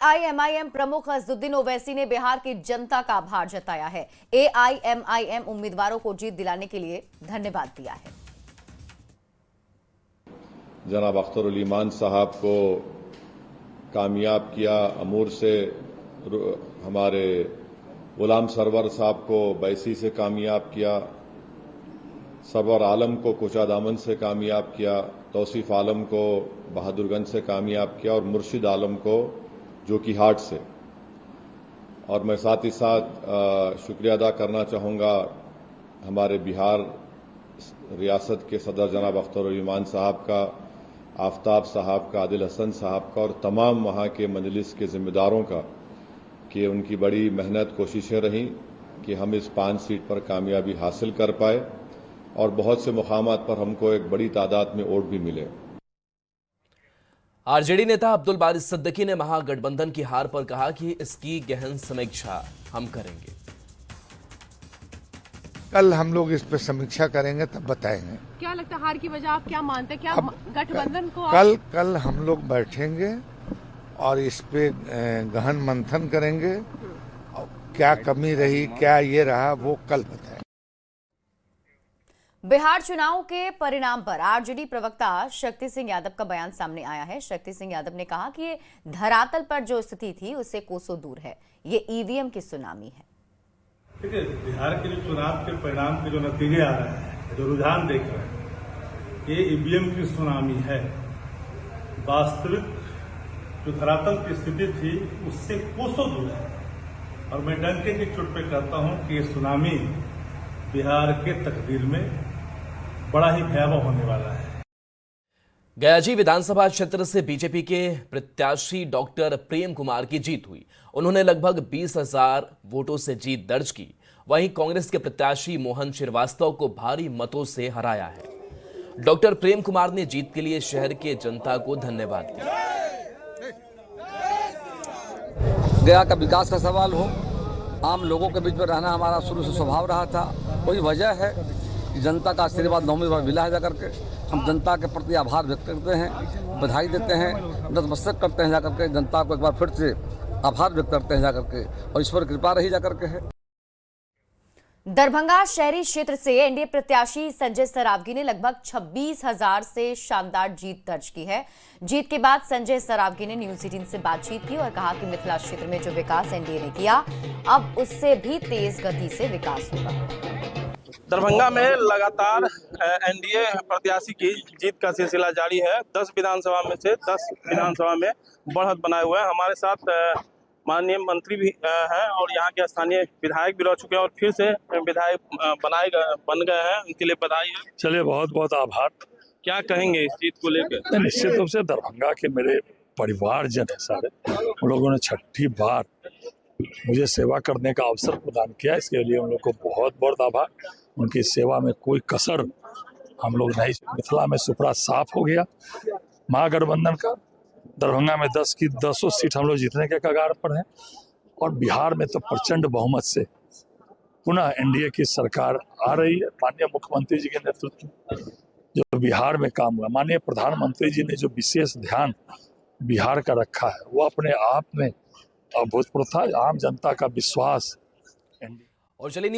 AIMIM प्रमुख असदुद्दीन ओवैसी ने बिहार की जनता का आभार जताया है। एआईएमआईएम उम्मीदवारों को जीत दिलाने के लिए धन्यवाद दिया है। जनाब अख्तर उल ईमान साहब को कामयाब किया, अमूर से हमारे गुलाम सरवर साहब को बैसी से कामयाब किया, सरवर आलम को कुचादामन से कामयाब किया, तौसीफ आलम को बहादुरगंज से कामयाब किया और मुर्शिद आलम को जो कि हाट से। और मैं साथ ही साथ शुक्रिया अदा करना चाहूँगा हमारे बिहार रियासत के सदर जनाब अख्तर उल ईमान साहब का, आफ्ताब साहब का, आदिल हसन साहब का और तमाम वहाँ के मजलिस के जिम्मेदारों का कि उनकी बड़ी मेहनत कोशिशें रहीं कि हम इस 5 सीट पर कामयाबी हासिल कर पाए और बहुत से मुकामात पर हमको एक बड़ी तादाद में वोट भी मिले। आरजेडी नेता अब्दुल बारिस सिद्दीकी ने महागठबंधन की हार पर कहा कि इसकी गहन समीक्षा हम करेंगे। कल हम लोग इस पर समीक्षा करेंगे, तब बताएंगे। क्या लगता है हार की वजह आप क्या मानते हैं? क्या गठबंधन को कल हम लोग बैठेंगे और इस पे गहन मंथन करेंगे। क्या कमी रही, क्या ये रहा, वो कल बताएंगे। बिहार चुनाव के परिणाम पर आरजेडी प्रवक्ता शक्ति सिंह यादव का बयान सामने आया है। शक्ति सिंह यादव ने कहा कि ये धरातल पर जो स्थिति थी उससे कोसों दूर है, ये ईवीएम की सुनामी है। देखिए, बिहार के जो चुनाव के परिणाम के जो नतीजे आ रहे हैं, जो रुझान देख रहे हैं, ये ईवीएम की सुनामी है। वास्तविक जो धरातल की स्थिति थी उससे कोसों दूर है और मैं डंके की चोट पे कहता हूं कि ये सुनामी बिहार के तकदीर में बड़ा ही भयावह होने वाला है। गयाजी विधानसभा क्षेत्र से बीजेपी के प्रत्याशी डॉक्टर प्रेम कुमार की जीत हुई। उन्होंने लगभग 20,000 वोटों से जीत दर्ज की। वहीं कांग्रेस के प्रत्याशी मोहन श्रीवास्तव को भारी मतों से हराया है। डॉक्टर प्रेम कुमार ने जीत के लिए शहर के जनता को धन्यवाद दिया। गया का विकास का सवाल हो, आम लोगों के बीच में रहना हमारा शुरू से स्वभाव रहा था। कोई वजह है कि जनता का आशीर्वाद 9वीं बार मिला है। जाकर के हम जनता के प्रति आभार व्यक्त करते हैं, बधाई देते हैं, नतमस्तक करते हैं। जाकर के जनता को एक बार फिर से आभार व्यक्त करते हैं जाकर के, और ईश्वर कृपा रही जाकर के है। दरभंगा शहरी क्षेत्र से एनडीए प्रत्याशी संजय सरावगी ने लगभग 26,000 से शानदार जीत दर्ज की है। जीत के बाद संजय सरावगी ने न्यूज 18 से बातचीत की और कहा कि मिथिला क्षेत्र में जो विकास एनडीए ने किया, अब उससे भी तेज गति से विकास होगा। दरभंगा में लगातार एनडीए प्रत्याशी की जीत का सिलसिला जारी है। 10 विधानसभा में से 10 विधानसभा में बढ़त बनाए हुए हैं। हमारे साथ माननीय मंत्री भी हैं और यहाँ के स्थानीय विधायक भी रह चुके हैं और फिर से विधायक बन गए हैं। उनके लिए बधाई है। चलिए, बहुत बहुत आभार। क्या कहेंगे इस जीत को लेकर? निश्चित रूप से दरभंगा के मेरे परिवारजन है सारे, उन लोगों ने 6ठी बार मुझे सेवा करने का अवसर प्रदान किया। इसके लिए उन लोग को बहुत बहुत आभार। उनकी सेवा में कोई कसर हम लोग नहीं। मिथिला में सुपड़ा साफ हो गया महागठबंधन का। दरभंगा में 10 की 10 सीट हम लोग जीतने के कगार पर हैं और बिहार में तो प्रचंड बहुमत से पुनः एनडीए की सरकार आ रही है। माननीय मुख्यमंत्री जी के नेतृत्व में जो बिहार में काम हुआ, माननीय प्रधानमंत्री जी ने जो विशेष ध्यान बिहार का रखा है, वो अपने आप में अभूतपूर्व था। आम जनता का विश्वास और चलिए